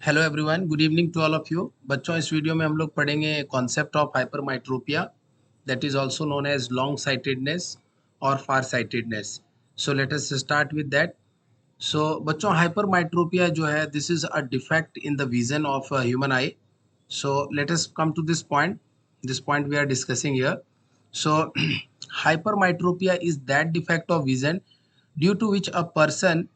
Hello everyone, good evening to all of you. बच्चों, इस video में हम लोग पढ़ेंगे concept of hypermetropia, that is also known as long sightedness और far sightedness. So let us start with that. So बच्चों, hypermetropia जो है, this is a defect in the vision of human eye. So let us come to this point. This point we are discussing here. So hypermetropia is that defect of vision due to which a person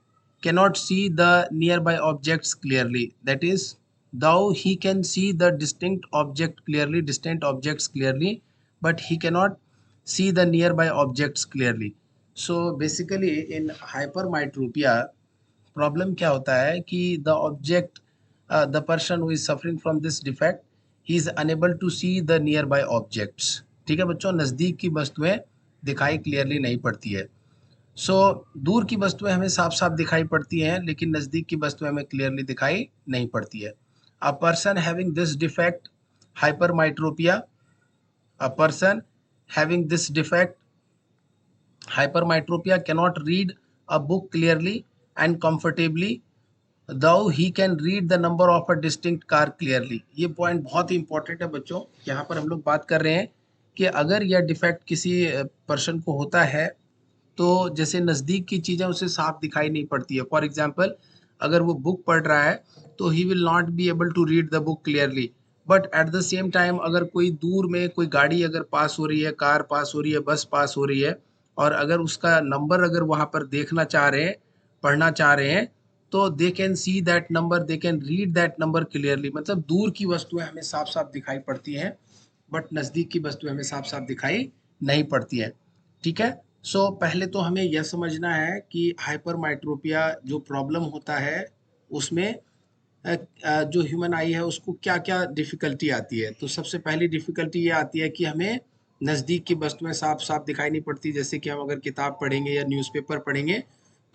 cannot see the nearby objects clearly. That is, though he can see the distant objects clearly, but he cannot see the nearby objects clearly. So basically in hypermetropia, problem क्या होता है कि the object the person who is suffering from this defect, he is unable to see the nearby objects. ठीक है बच्चों, नज़दीक की वस्तुएं दिखाई क्लियरली नहीं पड़ती है। सो दूर की वस्तुएं हमें साफ साफ दिखाई पड़ती हैं, लेकिन नज़दीक की वस्तुएं हमें क्लियरली दिखाई नहीं पड़ती है। A person having this defect hypermetropia, a person having this defect hypermetropia cannot read a book clearly and comfortably, though he can read the number of a distinct car clearly। ये point बहुत ही important है बच्चों। यहाँ पर हम लोग बात कर रहे हैं कि अगर यह डिफेक्ट किसी पर्सन को होता है, तो जैसे नज़दीक की चीज़ें उसे साफ दिखाई नहीं पड़ती है। फॉर एग्जाम्पल, अगर वो बुक पढ़ रहा है तो he will not be able to read the book clearly. But at the same time अगर कोई दूर में कोई गाड़ी अगर पास हो रही है, कार पास हो रही है, बस पास हो रही है, और अगर उसका नंबर अगर वहाँ पर देखना चाह रहे हैं, पढ़ना चाह रहे हैं, तो they can see that number, they can read that number clearly. मतलब दूर की वस्तुएं हमें साफ साफ दिखाई पड़ती हैं, बट नज़दीक की वस्तुएं हमें साफ साफ दिखाई नहीं पड़ती है। ठीक है। सो पहले तो हमें यह समझना है कि हाइपरमाइट्रोपिया जो प्रॉब्लम होता है, उसमें जो ह्यूमन आई है उसको क्या क्या डिफ़िकल्टी आती है। तो सबसे पहली डिफ़िकल्टी ये आती है कि हमें नज़दीक की वस्तुएं साफ साफ दिखाई नहीं पड़ती। जैसे कि हम अगर किताब पढ़ेंगे या न्यूज़पेपर पढ़ेंगे,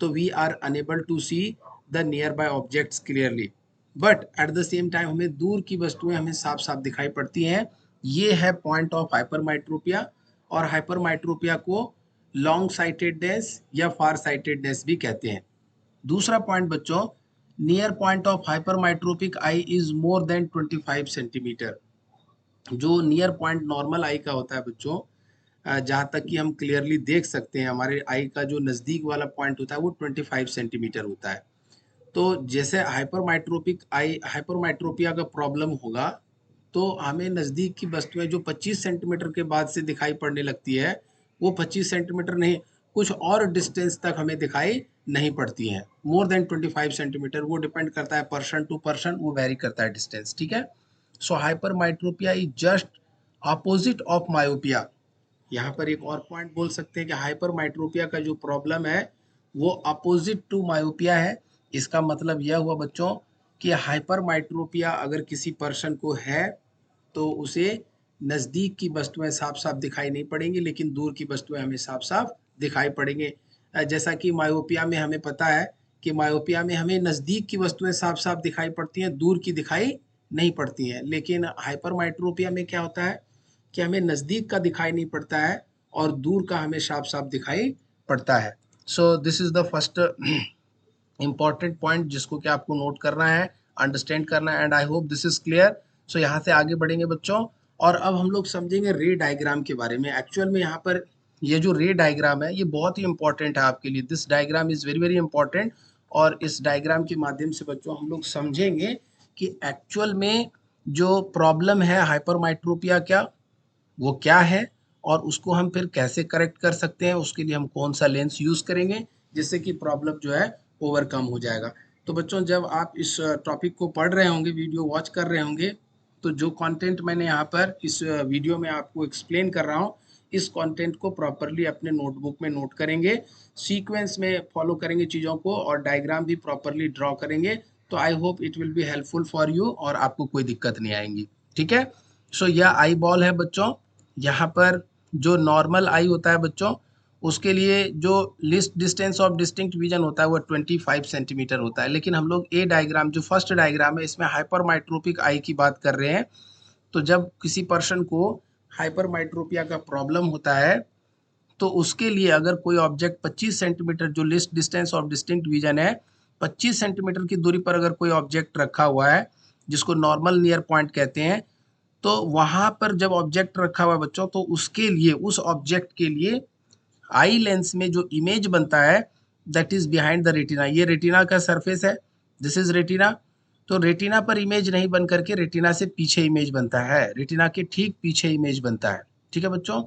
तो we are unable to see the nearby objects clearly, but at the same time हमें दूर की वस्तुएं हमें साफ साफ दिखाई पड़ती हैं। ये है पॉइंट ऑफ हाइपरमाइट्रोपिया। और हाइपरमाइट्रोपिया को लॉन्ग साइटेडनेस या फार साइटेडनेस भी कहते हैं। दूसरा पॉइंट बच्चों, near point of hypermetropic eye is more than 25 centimetre. जो नियर पॉइंट नॉर्मल आई का होता है बच्चों, जहाँ तक कि हम क्लियरली देख सकते हैं, हमारे आई का जो नज़दीक वाला पॉइंट होता है वो 25 सेंटीमीटर होता है। तो जैसे हाइपरमाइट्रोपिया का प्रॉब्लम होगा, तो हमें नज़दीक की वस्तुएं जो 25 सेंटीमीटर के बाद से दिखाई पड़ने लगती है, वो 25 सेंटीमीटर नहीं, कुछ और डिस्टेंस तक हमें दिखाई नहीं पड़ती हैं। मोर देन 25 सेंटीमीटर, वो डिपेंड करता है पर्सन टू पर्सन, वो वेरी करता है डिस्टेंस। ठीक है। So hypermetropia is just opposite of myopia. यहाँ पर एक और पॉइंट बोल सकते हैं कि हाइपरमाइट्रोपिया का जो प्रॉब्लम है वो अपोजिट टू मायोपिया है। इसका मतलब यह हुआ बच्चों कि हाइपरमाइट्रोपिया अगर किसी पर्सन को है, तो उसे नज़दीक की वस्तुएं साफ साफ दिखाई नहीं पड़ेंगी, लेकिन दूर की वस्तुएं हमें साफ साफ दिखाई पड़ेंगे। जैसा कि मायोपिया में हमें पता है कि मायोपिया में हमें नज़दीक की वस्तुएं साफ साफ दिखाई पड़ती हैं, दूर की दिखाई नहीं पड़ती हैं। लेकिन हाइपरमाइट्रोपिया में क्या होता है कि हमें नज़दीक का दिखाई नहीं पड़ता है और दूर का हमें साफ साफ दिखाई पड़ता है। So this is the first important point जिसको कि आपको नोट करना है, अंडरस्टैंड करना है, and I hope this is clear. So यहाँ से आगे बढ़ेंगे बच्चों, और अब हम लोग समझेंगे रे डायग्राम के बारे में। एक्चुअल में यहाँ पर ये जो रे डायग्राम है ये बहुत ही इंपॉर्टेंट है आपके लिए। This diagram is very very important. और इस डायग्राम के माध्यम से बच्चों हम लोग समझेंगे कि एक्चुअल में जो प्रॉब्लम है हाइपरमाइट्रोपिया क्या, वो क्या है, और उसको हम फिर कैसे करेक्ट कर सकते हैं, उसके लिए हम कौन सा लेंस यूज़ करेंगे जिससे कि प्रॉब्लम जो है ओवरकम हो जाएगा। तो बच्चों, जब आप इस टॉपिक को पढ़ रहे होंगे, वीडियो वॉच कर रहे होंगे, तो जो कंटेंट मैंने यहाँ पर इस वीडियो में आपको एक्सप्लेन कर रहा हूँ, इस कंटेंट को प्रॉपरली अपने नोटबुक में नोट करेंगे, सीक्वेंस में फॉलो करेंगे चीज़ों को, और डायग्राम भी प्रॉपरली ड्रॉ करेंगे। तो I hope it will be helpful for you और आपको कोई दिक्कत नहीं आएंगी। ठीक है। सो यह आई बॉल है बच्चों। यहाँ पर जो नॉर्मल आई होता है बच्चों, उसके लिए जो list distance of distinct vision होता है वो 25 सेंटीमीटर होता है। लेकिन हम लोग ए डायग्राम, जो फर्स्ट डायग्राम है, इसमें हाइपरमाइट्रोपिक आई की बात कर रहे हैं। तो जब किसी पर्सन को हाइपरमाइट्रोपिया का प्रॉब्लम होता है, तो उसके लिए अगर कोई ऑब्जेक्ट 25 सेंटीमीटर जो list distance of distinct vision है, 25 सेंटीमीटर की दूरी पर अगर कोई ऑब्जेक्ट रखा हुआ है जिसको नॉर्मल नियर पॉइंट कहते हैं, तो वहां पर जब ऑब्जेक्ट रखा हुआ है बच्चों, तो उसके लिए, उस ऑब्जेक्ट के लिए आई लेंस में जो इमेज बनता है that is behind the retina. ये रेटिना का सरफेस है, दिस इज रेटिना। तो रेटिना पर इमेज नहीं बन करके रेटिना से पीछे इमेज बनता है, रेटिना के ठीक पीछे इमेज बनता है। ठीक है बच्चों,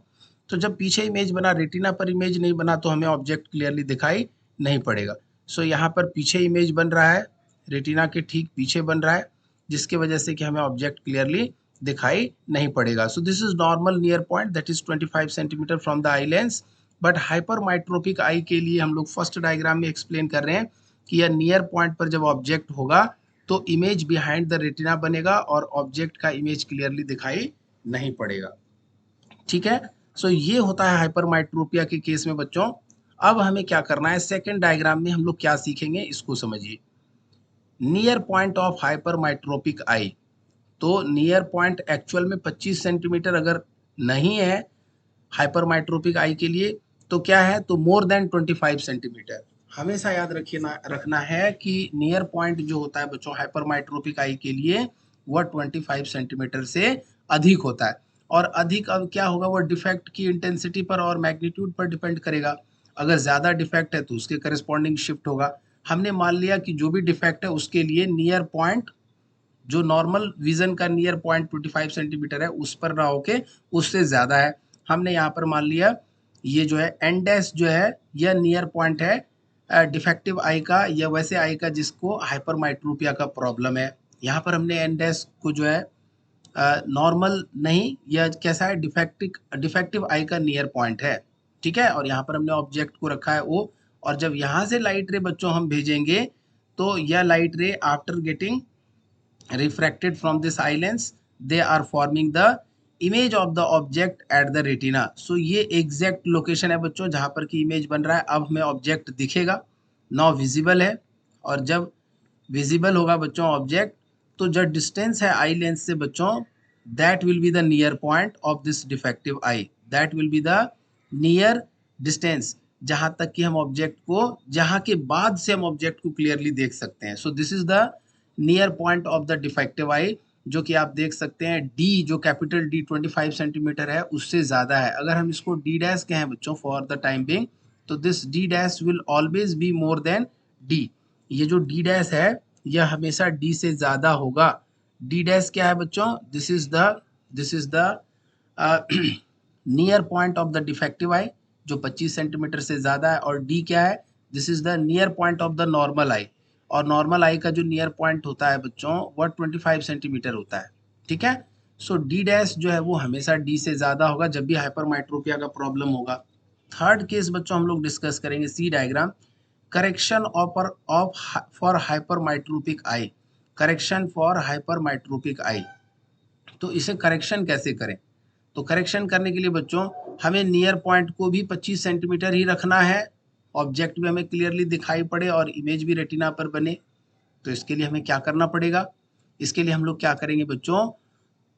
तो जब पीछे इमेज बना, रेटिना पर इमेज नहीं बना, तो हमें ऑब्जेक्ट क्लियरली दिखाई नहीं पड़ेगा। सो यहाँ पर पीछे इमेज बन रहा है, रेटिना के ठीक पीछे बन रहा है, जिसकी वजह से कि हमें ऑब्जेक्ट क्लियरली दिखाई नहीं पड़ेगा। So this is normal near point that is 25 centimetre from the eye lens. But hypermetropic eye के लिए हम लोग फर्स्ट डायग्राम में एक्सप्लेन कर रहे हैं कि यह नियर पॉइंट पर जब ऑब्जेक्ट होगा तो इमेज बिहाइंड द रेटिना बनेगा और ऑब्जेक्ट का इमेज क्लियरली दिखाई नहीं पड़ेगा। ठीक है, सो ये होता है हाइपरमाइट्रोपिया के केस में बच्चों। अब हमें क्या करना है, सेकेंड डायग्राम में हम लोग क्या सीखेंगे इसको समझिए। Near point of hypermetropic eye. तो नियर पॉइंट एक्चुअल में 25 सेंटीमीटर अगर नहीं है हाइपरमाइट्रोपिक आई के लिए, तो क्या है, तो मोर देन 25 सेंटीमीटर। हमेशा याद रखना है कि नियर पॉइंट जो होता है बच्चों हाइपरमाइट्रोपिक आई के लिए, वह 25 सेंटीमीटर से अधिक होता है। और अधिक अब क्या होगा, वो डिफेक्ट की इंटेंसिटी पर और मैग्नीट्यूड पर डिपेंड करेगा। अगर ज़्यादा डिफेक्ट है तो उसके करस्पॉन्डिंग शिफ्ट होगा। हमने मान लिया कि जो भी डिफेक्ट है उसके लिए नियर पॉइंट, जो नॉर्मल विजन का नियर पॉइंट 25 सेंटीमीटर है, उस पर ना होके उससे ज़्यादा है। हमने यहाँ पर मान लिया ये जो है एन डैश जो है यह नियर पॉइंट है डिफेक्टिव आई का, या वैसे आई का जिसको हाइपरमाइट्रोपिया का प्रॉब्लम है। यहाँ पर हमने एन डैश को जो है नॉर्मल नहीं, यह कैसा है, डिफेक्टिव आई का नियर पॉइंट है। ठीक है, और यहाँ पर हमने ऑब्जेक्ट को रखा है ओ। और जब यहाँ से लाइट रे बच्चों हम भेजेंगे, तो यह लाइट रे after getting refracted from this eye lens, they are forming the image of the object at the retina। so ये एग्जैक्ट लोकेशन है बच्चों जहाँ पर की इमेज बन रहा है। अब हमें ऑब्जेक्ट दिखेगा, नाउ विजिबल है। और जब विजिबल होगा बच्चों ऑब्जेक्ट, तो जो डिस्टेंस है आई लेंस से बच्चों, that will be the near point of this defective I, that will be the near distance, जहाँ तक कि हम ऑब्जेक्ट को, जहाँ के बाद से हम ऑब्जेक्ट को क्लियरली देख सकते हैं। So this is the near point of the defective eye, जो कि आप देख सकते हैं डी, जो कैपिटल डी 25 सेंटीमीटर है उससे ज़्यादा है। अगर हम इसको डी डैश कहें बच्चों फॉर द टाइम बिंग, तो this D dash will always be more than D. ये जो डी डैश है यह हमेशा डी से ज़्यादा होगा। डी डैश क्या है बच्चों, this is the near point of the defective eye, जो 25 सेंटीमीटर से ज़्यादा है। और डी क्या है, this is the near point of the normal eye. और नॉर्मल आई का जो नियर पॉइंट होता है बच्चों वह 25 सेंटीमीटर होता है। ठीक है, सो डी डैश जो है वो हमेशा डी से ज़्यादा होगा जब भी हाइपरमाइट्रोपिया का प्रॉब्लम होगा। थर्ड केस बच्चों हम लोग डिस्कस करेंगे, see diagram, correction of for hypermetropic eye. Correction for hypermetropic eye, तो इसे करेक्शन कैसे करें। तो करेक्शन करने के लिए बच्चों हमें नियर पॉइंट को भी 25 सेंटीमीटर ही रखना है, ऑब्जेक्ट भी हमें क्लियरली दिखाई पड़े और इमेज भी रेटिना पर बने। तो इसके लिए हमें क्या करना पड़ेगा, इसके लिए हम लोग क्या करेंगे बच्चों,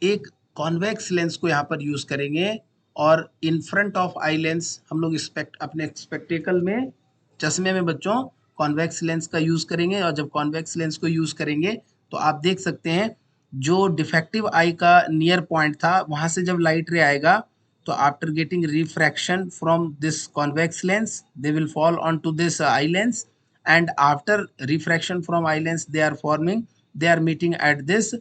एक कॉन्वेक्स लेंस को यहाँ पर यूज़ करेंगे। और in front of eye lens हम लोग अपने स्पेक्टेकल में, चश्मे में बच्चों कॉन्वेक्स लेंस का यूज़ करेंगे। और जब कॉन्वेक्स लेंस को यूज़ करेंगे तो आप देख सकते हैं जो डिफेक्टिव आई का नियर पॉइंट था वहाँ से जब लाइट रे आएगा, तो after getting refraction from this convex lens they will fall onto this eye lens, and after refraction from eye lens they are meeting at this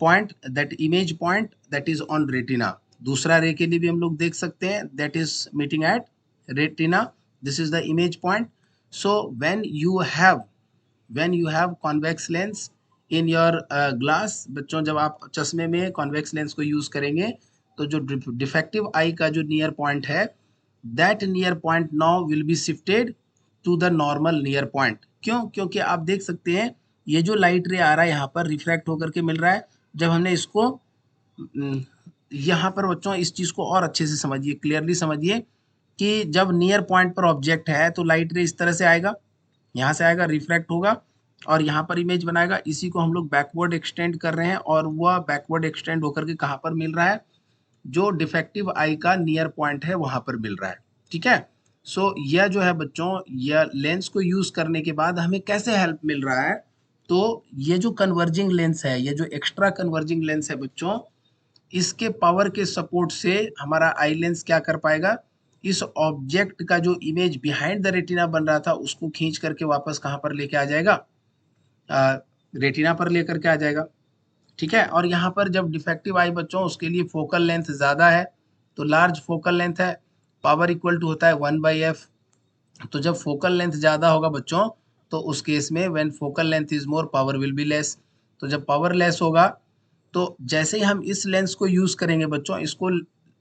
point, that image point that is on retina। दूसरा रे के लिए भी हम लोग देख सकते हैं, that is meeting at retina, this is the image point। so when you have convex lens in your glass, बच्चों जब आप चश्मे में convex lens को यूज करेंगे, तो जो डिफेक्टिव आई का जो नियर पॉइंट है, that near point now will be shifted to the normal near point. क्यों, क्योंकि आप देख सकते हैं ये जो लाइट रे आ रहा है यहाँ पर रिफ्रैक्ट होकर के मिल रहा है। जब हमने इसको यहाँ पर बच्चों इस चीज़ को और अच्छे से समझिए, क्लियरली समझिए कि जब नियर पॉइंट पर ऑब्जेक्ट है तो लाइट रे इस तरह से आएगा, यहाँ से आएगा, रिफ्रैक्ट होगा और यहाँ पर इमेज बनाएगा। इसी को हम लोग बैकवर्ड एक्सटेंड कर रहे हैं और वह बैकवर्ड एक्सटेंड होकर के कहाँ पर मिल रहा है, जो डिफेक्टिव आई का नियर पॉइंट है वहाँ पर मिल रहा है। ठीक है, सो यह जो है बच्चों, यह लेंस को यूज करने के बाद हमें कैसे हेल्प मिल रहा है, तो ये जो कन्वर्जिंग लेंस है, ये जो एक्स्ट्रा कन्वर्जिंग लेंस है बच्चों, इसके पावर के सपोर्ट से हमारा आई लेंस क्या कर पाएगा, इस ऑब्जेक्ट का जो इमेज बिहाइंड द रेटिना बन रहा था उसको खींच करके वापस कहाँ पर लेके आ जाएगा, रेटिना पर लेकर के आ जाएगा। ठीक है, और यहाँ पर जब डिफेक्टिव आई बच्चों, उसके लिए फोकल लेंथ ज़्यादा है, तो लार्ज फोकल लेंथ है, पावर इक्वल टू होता है 1/f। तो जब फोकल लेंथ ज़्यादा होगा बच्चों, तो उस केस में when focal length is more power will be less. तो जब पावर लेस होगा, तो जैसे ही हम इस लेंस को यूज़ करेंगे बच्चों,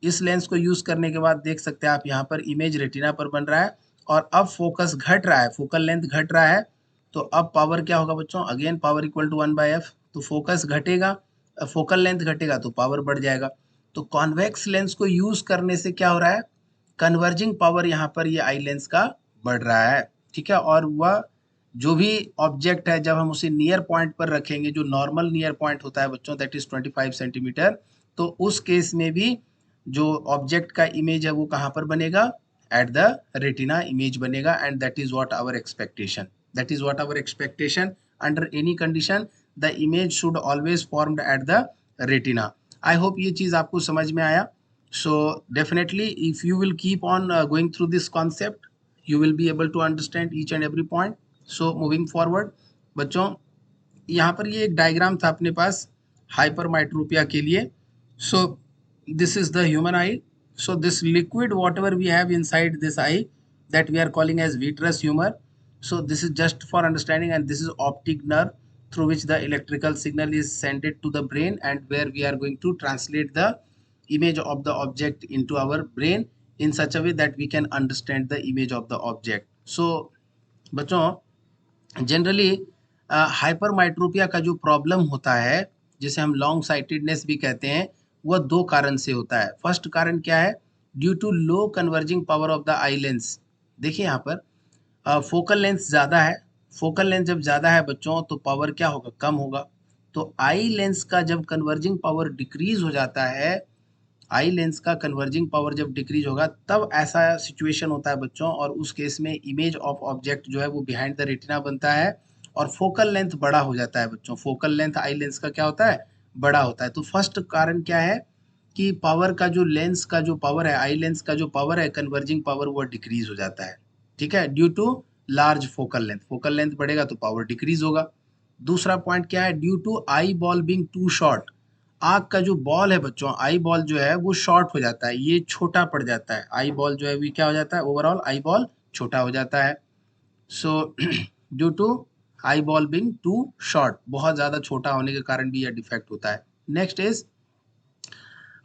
इस लेंस को यूज़ करने के बाद देख सकते हैं आप यहाँ पर इमेज रेटिना पर बन रहा है, और अब फोकस घट रहा है, फोकल लेंथ घट रहा है, तो अब पावर क्या होगा बच्चों, again power equal to 1/f। तो फोकस घटेगा, फोकल लेंथ घटेगा तो पावर बढ़ जाएगा। तो कॉन्वेक्स लेंस को यूज़ करने से क्या हो रहा है, कन्वर्जिंग पावर यहाँ पर ये आई लेंस का बढ़ रहा है। ठीक है, और वह जो भी ऑब्जेक्ट है जब हम उसे नियर पॉइंट पर रखेंगे, जो नॉर्मल नियर पॉइंट होता है बच्चों दैट इज 25 सेंटीमीटर, तो उस केस में भी जो ऑब्जेक्ट का इमेज है वो कहाँ पर बनेगा, एट द रेटिना इमेज बनेगा, and that is what our expectation, that is what our expectation under any condition the image should always formed at the retina. I hope ये चीज़ आपको समझ में आया। So definitely if you will keep on going through this concept, you will be able to understand each and every point. So moving forward बच्चों, यहाँ पर ये एक डायग्राम था अपने पास हाइपरमाइट्रोपिया के लिए। So this is the human eye. So this liquid whatever we have inside this eye, that we are calling as vitreous humor. So this is just for understanding, and this is optic nerve through which the electrical signal is sent to the brain, and where we are going to translate the image of the object into our brain in such a way that we can understand the image of the object. So बच्चों, generally हाइपरमाइट्रोपिया का जो problem होता है, जिसे हम long sightedness भी कहते हैं, वह दो कारण से होता है। फर्स्ट कारण क्या है, due to low converging power of the eye lens. देखिए यहाँ पर फोकल लेंथ ज़्यादा है, फोकल लेंथ जब ज़्यादा है बच्चों तो पावर क्या होगा, कम होगा। तो आई लेंस का जब कन्वर्जिंग पावर डिक्रीज हो जाता है, आई लेंस का कन्वर्जिंग पावर जब डिक्रीज होगा, तब ऐसा सिचुएशन होता है बच्चों, और उस केस में इमेज ऑफ ऑब्जेक्ट जो है वो बिहाइंड द रेटिना बनता है, और फोकल लेंथ बड़ा हो जाता है बच्चों। फोकल लेंथ आई लेंस का क्या होता है, बड़ा होता है। तो फर्स्ट कारण क्या है कि पावर का जो लेंस का जो पावर है, आई लेंस का जो पावर है, कन्वर्जिंग पावर, वो डिक्रीज हो जाता है। ठीक है, due to large focal length, focal length बढ़ेगा तो पावर डिक्रीज होगा। दूसरा पॉइंट क्या है, due to eyeball being too short. आँख का जो बॉल है बच्चों, आई बॉल जो है वो शॉर्ट हो जाता है, ये छोटा पड़ जाता है। आई बॉल जो है वो क्या हो जाता है, ओवरऑल आई बॉल छोटा हो जाता है। So due to eyeball being too short, बहुत ज़्यादा छोटा होने के कारण भी यह डिफेक्ट होता है। नेक्स्ट इज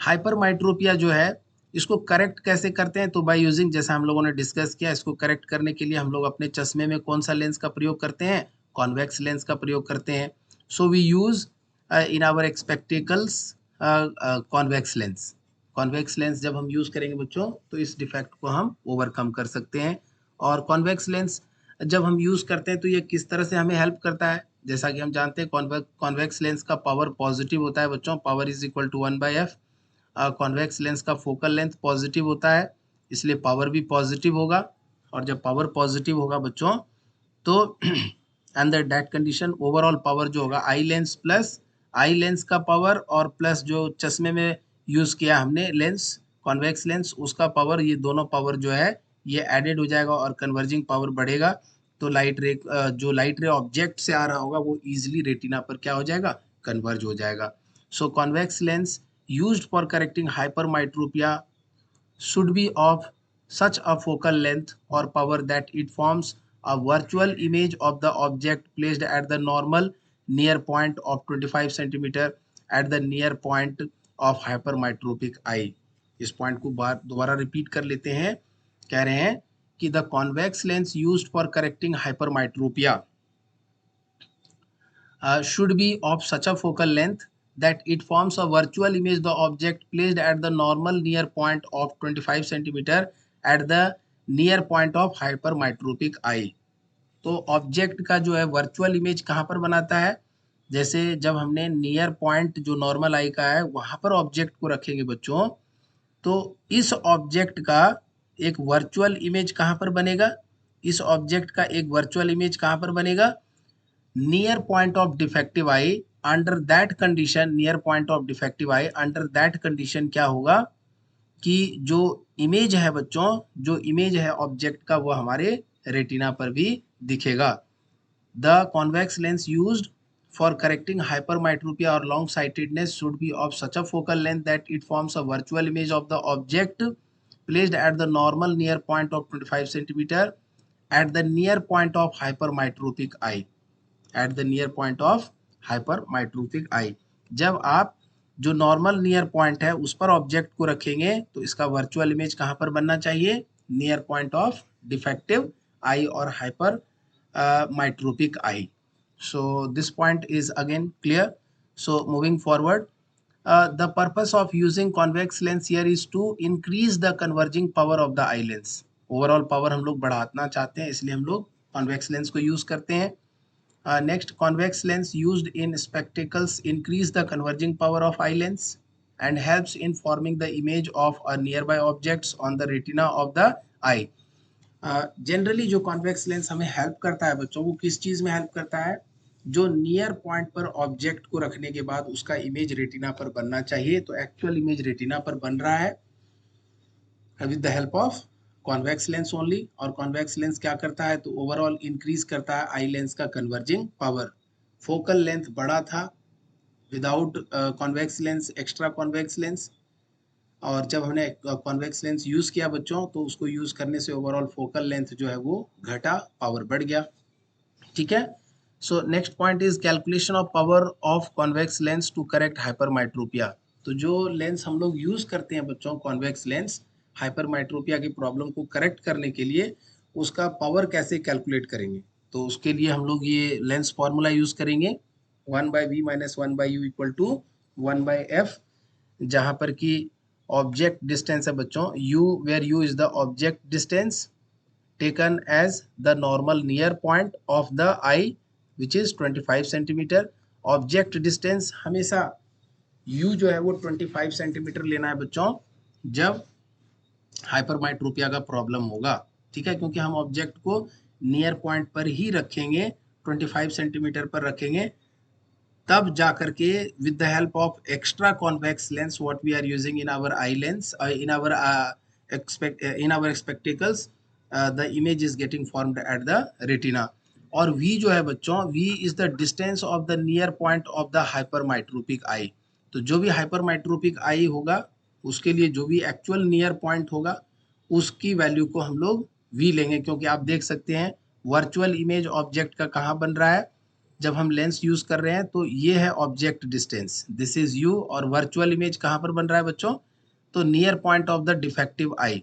हाइपरमाइट्रोपिया जो है, इसको करेक्ट कैसे करते हैं, तो बाय यूजिंग, जैसा हम लोगों ने डिस्कस किया, इसको करेक्ट करने के लिए हम लोग अपने चश्मे में कौन सा लेंस का प्रयोग करते हैं, कॉन्वेक्स लेंस का प्रयोग करते हैं। So we use in our spectacles convex lens. Convex lens जब हम यूज़ करेंगे बच्चों, तो इस डिफेक्ट को हम ओवरकम कर सकते हैं। और कॉन्वेक्स लेंस जब हम यूज़ करते हैं तो ये किस तरह से हमें हेल्प करता है, जैसा कि हम जानते हैं कॉन्वेक्स लेंस का पावर पॉजिटिव होता है बच्चों, power is equal to 1/f। Convex lens का फोकल लेंथ पॉजिटिव होता है, इसलिए पावर भी पॉजिटिव होगा। और जब पावर पॉजिटिव होगा बच्चों, तो under that condition overall power जो होगा, eye lens plus eye lens का पावर और प्लस जो चश्मे में यूज़ किया हमने लेंस, कॉन्वेक्स लेंस, उसका पावर, ये दोनों पावर जो है ये एडेड हो जाएगा और कन्वर्जिंग पावर बढ़ेगा। तो लाइट रे, जो लाइट रे ऑब्जेक्ट से आ रहा होगा वो इजीली रेटिना पर क्या हो जाएगा, कन्वर्ज हो जाएगा। So convex lens used for correcting hypermetropia should be of such a focal length or power that it forms a virtual image of the object placed at the normal near point of 25 centimeter at the near point of hypermetropic eye। इस point को दोबारा repeat कर लेते हैं। कह रहे हैं कि the convex lens used for correcting hypermetropia should be of such a focal length that it forms a virtual image of the object placed at the normal near point of 25 centimeter at the near point of hypermetropic eye। तो object का जो है virtual image कहाँ पर बनाता है, जैसे जब हमने नियर पॉइंट जो नॉर्मल आई का है वहाँ पर ऑब्जेक्ट को रखेंगे बच्चों, तो इस ऑब्जेक्ट का एक वर्चुअल इमेज कहाँ पर बनेगा, इस ऑब्जेक्ट का एक वर्चुअल इमेज कहाँ पर बनेगा, near point of defective I. Under that condition, near point of defective I, under that condition क्या होगा कि जो इमेज है बच्चों, जो इमेज है ऑब्जेक्ट का वो हमारे रेटिना पर भी दिखेगा। The convex lens used for correcting hypermetropia or long sightedness should be of such a focal length that it forms a virtual image of the object placed at the normal near point of 25 centimeter at the near point of hypermetropic eye, at the near point of hypermetropic eye। जब आप जो normal near point है उस पर object को रखेंगे तो इसका वर्चुअल इमेज कहाँ पर बनना चाहिए, नियर पॉइंट ऑफ डिफेक्टिव आई और hyper metropic eye। So this point is again clear। So moving forward, the purpose of using convex lens here is to increase the converging power of the eye lens। overall power हम लोग बढ़ाना चाहते हैं इसलिए हम लोग convex lens को use करते हैं। Next, convex lens used in spectacles increase the converging power of eye lens and helps in forming the image of a nearby objects on the retina of the eye। Generally जो convex lens हमें help करता है बच्चों, वो किस चीज में help करता है, जो नियर पॉइंट पर ऑब्जेक्ट को रखने के बाद उसका इमेज रेटिना पर बनना चाहिए, तो एक्चुअल इमेज रेटिना पर बन रहा है with the help of convex lens only. और कॉन्वेक्स लेंस क्या करता है, तो ओवरऑल इंक्रीज करता है आई लेंस का कन्वर्जिंग पावर। फोकल लेंथ बड़ा था without convex lens, extra convex lens, और जब हमने कॉन्वेक्स लेंस यूज किया बच्चों तो उसको यूज करने से ओवरऑल फोकल लेंथ जो है वो घटा, पावर बढ़ गया। ठीक है। So next point is calculation of power of convex lens to correct hypermetropia. तो जो लेंस हम लोग यूज करते हैं बच्चों, कॉन्वेक्स लेंस, हाइपरमेट्रोपिया की प्रॉब्लम को करेक्ट करने के लिए उसका पावर कैसे कैलकुलेट करेंगे, तो उसके लिए हम लोग ये लेंस फॉर्मूला यूज करेंगे, 1/v minus 1/u equal to 1/f, जहां पर कि ऑब्जेक्ट डिस्टेंस है बच्चों u, where u is the object distance taken as the normal near point of the eye which is 25 centimetre. Object distance हमेशा u जो है वो 25 सेंटीमीटर लेना है बच्चों जब हाइपरमेट्रोपिया का प्रॉब्लम होगा। ठीक है, क्योंकि हम ऑब्जेक्ट को नियर पॉइंट पर ही रखेंगे, 25 सेंटीमीटर पर रखेंगे, तब जाकर के with the help of extra convex lens what we are using in our eye lens, in our spectacles, the image is getting formed at the retina. और v जो है बच्चों, v is the distance of the near point of the hypermetropic eye. तो जो भी hypermetropic आई होगा उसके लिए जो भी एक्चुअल नियर पॉइंट होगा उसकी वैल्यू को हम लोग v लेंगे, क्योंकि आप देख सकते हैं वर्चुअल इमेज ऑब्जेक्ट का कहाँ बन रहा है, जब हम लेंस यूज कर रहे हैं तो ये है object distance, this is u, और वर्चुअल इमेज कहाँ पर बन रहा है बच्चों, तो near point of the defective eye.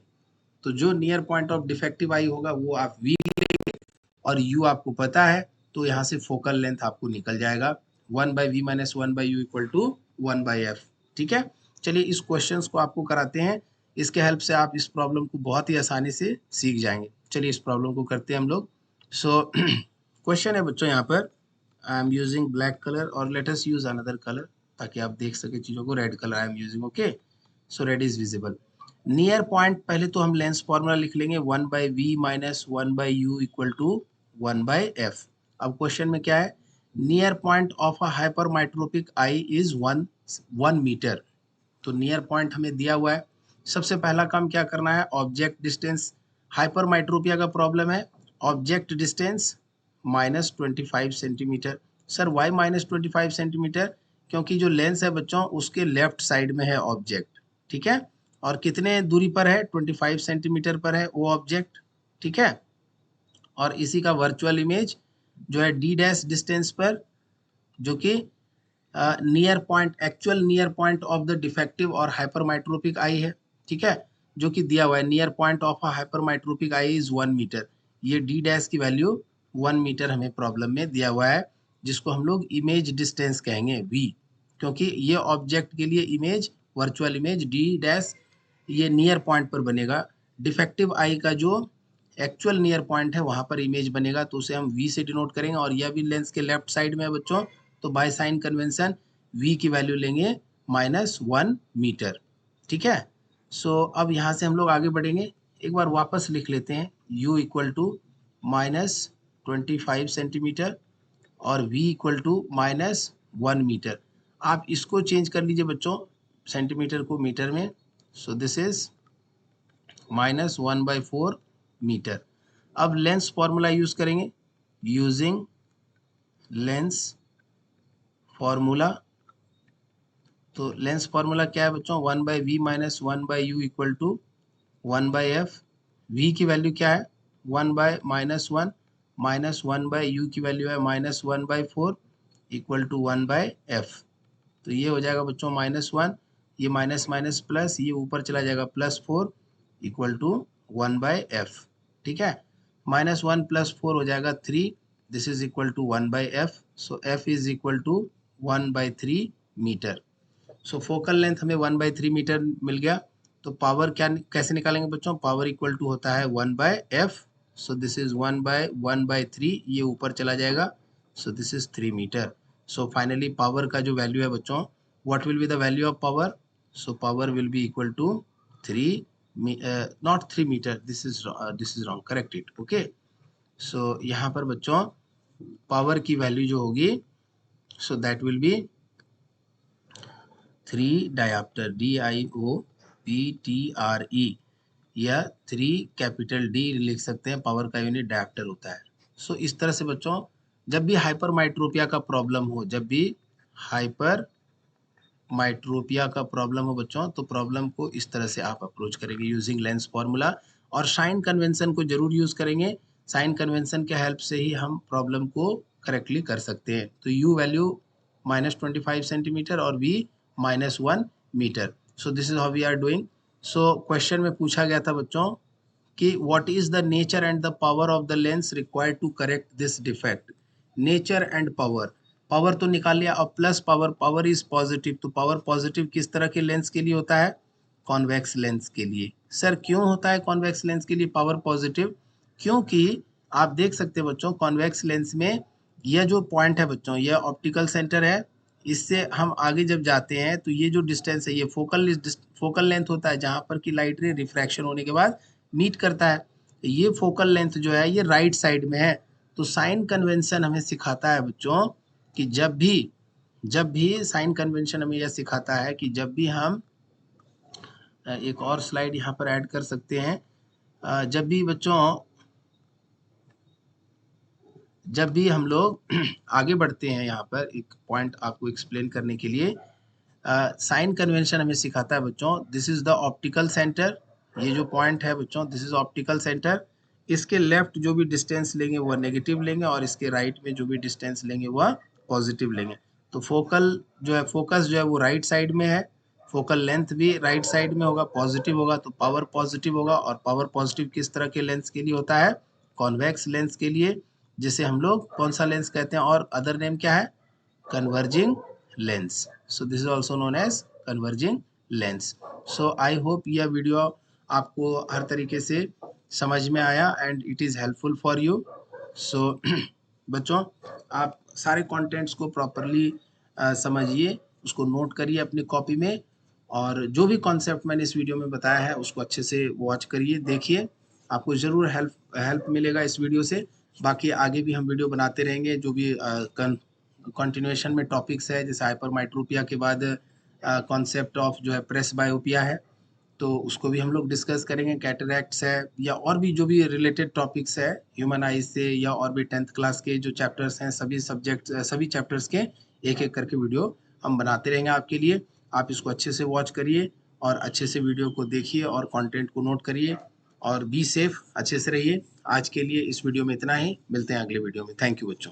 तो जो near point of defective eye होगा वो आप v लेंगे, और u आपको पता है तो यहाँ से फोकल लेंथ आपको निकल जाएगा 1/v minus 1/u equal to 1/f। ठीक है, चलिए इस क्वेश्चंस को आपको कराते हैं, इसके हेल्प से आप इस प्रॉब्लम को बहुत ही आसानी से सीख जाएंगे। चलिए इस प्रॉब्लम को करते हैं हम लोग। सो क्वेश्चन है बच्चों यहाँ पर, I am using black colour और let us use another colour ताकि आप देख सके चीजों को। Red colour I am using, okay. So red is visible. Near point, पहले तो हम लेंस फॉर्मूला लिख लेंगे 1/v minus 1/u equal to 1/f। अब क्वेश्चन में क्या है, near point of a hypermetropic eye is 1 metre. तो नियर पॉइंट हमें दिया हुआ है, सबसे पहला काम क्या करना है, ऑब्जेक्ट डिस्टेंस, हाइपरमेट्रोपिया का प्रॉब्लम है, object distance minus 25 centimetre. Sir y minus 25 centimetre, क्योंकि जो लेंस है बच्चों उसके लेफ्ट साइड में है ऑब्जेक्ट। ठीक है, और कितने दूरी पर है, 25 सेंटीमीटर पर है वो ऑब्जेक्ट। ठीक है, और इसी का वर्चुअल इमेज जो है डी डैश डिस्टेंस पर, जो कि near point, actual near point of the defective और हाइपरमेट्रोपिक आई है। ठीक है, जो कि दिया हुआ है near point of a hypermetropic eye is 1 metre. ये डी डैश की वैल्यू 1 मीटर हमें प्रॉब्लम में दिया हुआ है, जिसको हम लोग इमेज डिस्टेंस कहेंगे v, क्योंकि ये ऑब्जेक्ट के लिए image, virtual image D dash ये नियर पॉइंट पर बनेगा, डिफेक्टिव आई का जो एक्चुअल नियर पॉइंट है वहां पर इमेज बनेगा, तो उसे हम v से डिनोट करेंगे। और यह भी लेंस के लेफ्ट साइड में है बच्चों, तो बाय साइन कन्वेंशन v की वैल्यू लेंगे -1 मीटर। ठीक है, सो अब यहाँ से हम लोग आगे बढ़ेंगे, एक बार वापस लिख लेते हैं, u इक्वल टू -25 सेंटीमीटर और v इक्वल टू -1 मीटर। आप इसको चेंज कर लीजिए बच्चों, सेंटीमीटर को मीटर में। So this is -1/4 metre. अब लेंस फॉर्मूला यूज करेंगे, यूजिंग लेंस फॉर्मूला। तो लेंस फॉर्मूला क्या है बच्चों, 1/v - 1/u equal to 1/f। v की वैल्यू क्या है, 1/-1 -1/u की वैल्यू है -1/4 इक्वल टू 1/f। तो ये हो जाएगा बच्चों -1, ये माइनस माइनस प्लस, ये ऊपर चला जाएगा +4 इक्वल टू 1/f। ठीक है, -1 + 4 हो जाएगा 3, this is equal to 1/f। So f is equal to 1/3 metre. So focal length हमें 1/3 मीटर मिल गया। तो पावर क्या कैसे निकालेंगे बच्चों, पावर इक्वल टू होता है 1/f। सो दिस इज 1/3, ये ऊपर चला जाएगा। So this is 3 metre. So finally power का जो वैल्यू है बच्चों, what will be the value of power, so power will be equal to 3 not 3 metre, this is wrong, correct it. Okay, so यहाँ पर बच्चों पावर की value जो होगी, so that will be 3 dioptre, DIOPTRE, या 3 capital D लिख सकते हैं, पावर का यूनिट डायोप्टर होता है। सो इस तरह से बच्चों जब भी हाइपरमाइट्रोपिया का प्रॉब्लम हो, जब भी हाइपरमाइट्रोपिया का प्रॉब्लम हो बच्चों, तो प्रॉब्लम को इस तरह से आप अप्रोच करेंगे यूजिंग लेंस फॉर्मूला, और साइन कन्वेंशन को जरूर यूज करेंगे। साइन कन्वेंशन के हेल्प से ही हम प्रॉब्लम को करेक्टली कर सकते हैं। तो u वैल्यू -25 सेंटीमीटर और v -1 metre. So this is how we are doing. So question में पूछा गया था बच्चों कि what is the nature and the power of the lens required to correct this defect. Nature and power, power तो निकाल लिया, अब plus power, power is positive. तो पावर पॉजिटिव किस तरह के लेंस के लिए होता है, कॉन्वेक्स लेंस के लिए। सर क्यों होता है कॉन्वेक्स लेंस के लिए पावर पॉजिटिव, क्योंकि आप देख सकते हैं बच्चों कॉन्वेक्स लेंस में यह जो पॉइंट है बच्चों, यह ऑप्टिकल सेंटर है, इससे हम आगे जब जाते हैं तो ये जो डिस्टेंस है, ये फोकल लेंथ होता है, जहां पर कि लाइट रे रिफ्रैक्शन होने के बाद मीट करता है। ये फोकल लेंथ जो है ये राइट साइड में है। तो साइन कन्वेंशन हमें सिखाता है बच्चों कि जब भी साइन कन्वेंशन हमें यह सिखाता है कि जब भी हम एक और स्लाइड यहाँ पर ऐड कर सकते हैं, जब भी बच्चों जब भी हम लोग आगे बढ़ते हैं, यहाँ पर एक पॉइंट आपको एक्सप्लेन करने के लिए, साइन कन्वेंशन हमें सिखाता है बच्चों, this is the optical centre, ये जो पॉइंट है बच्चों दिस इज ऑप्टिकल सेंटर, इसके लेफ्ट जो भी डिस्टेंस लेंगे वह नेगेटिव लेंगे और इसके राइट में जो भी डिस्टेंस लेंगे वह पॉजिटिव लेंगे। तो फोकल जो है, फोकस जो है वो राइट साइड में है, फोकल लेंथ भी राइट साइड में होगा, पॉजिटिव होगा, तो पावर पॉजिटिव होगा। और पावर पॉजिटिव किस तरह के लेंस के लिए होता है, कॉन्वेक्स लेंस के लिए, जिसे हम लोग कौन सा लेंस कहते हैं, और अदर नेम क्या है, converging lens. So this is also known as converging lens. So I hope यह वीडियो आपको हर तरीके से समझ में आया and it is helpful for you. So बच्चों आप सारे कंटेंट्स को प्रॉपरली समझिए, उसको नोट करिए अपनी कॉपी में, और जो भी कॉन्सेप्ट मैंने इस वीडियो में बताया है उसको अच्छे से वॉच करिए, देखिए, आपको ज़रूर हेल्प मिलेगा इस वीडियो से। बाकी आगे भी हम वीडियो बनाते रहेंगे, जो भी कंटिन्यूएशन में टॉपिक्स है, जैसे हाइपरमाइट्रोपिया के बाद कॉन्सेप्ट ऑफ जो है प्रेस बायोपिया है, तो उसको भी हम लोग डिस्कस करेंगे। कैटरैक्ट्स है, या और भी जो भी रिलेटेड टॉपिक्स है ह्यूमन आइज से, या और भी 10th क्लास के जो चैप्टर्स हैं, सभी चैप्टर्स के एक एक करके वीडियो हम बनाते रहेंगे आपके लिए। आप इसको अच्छे से वॉच करिए और अच्छे से वीडियो को देखिए और कंटेंट को नोट करिए, और बी सेफ, अच्छे से रहिए। आज के लिए इस वीडियो में इतना ही, मिलते हैं अगले वीडियो में। थैंक यू बच्चों।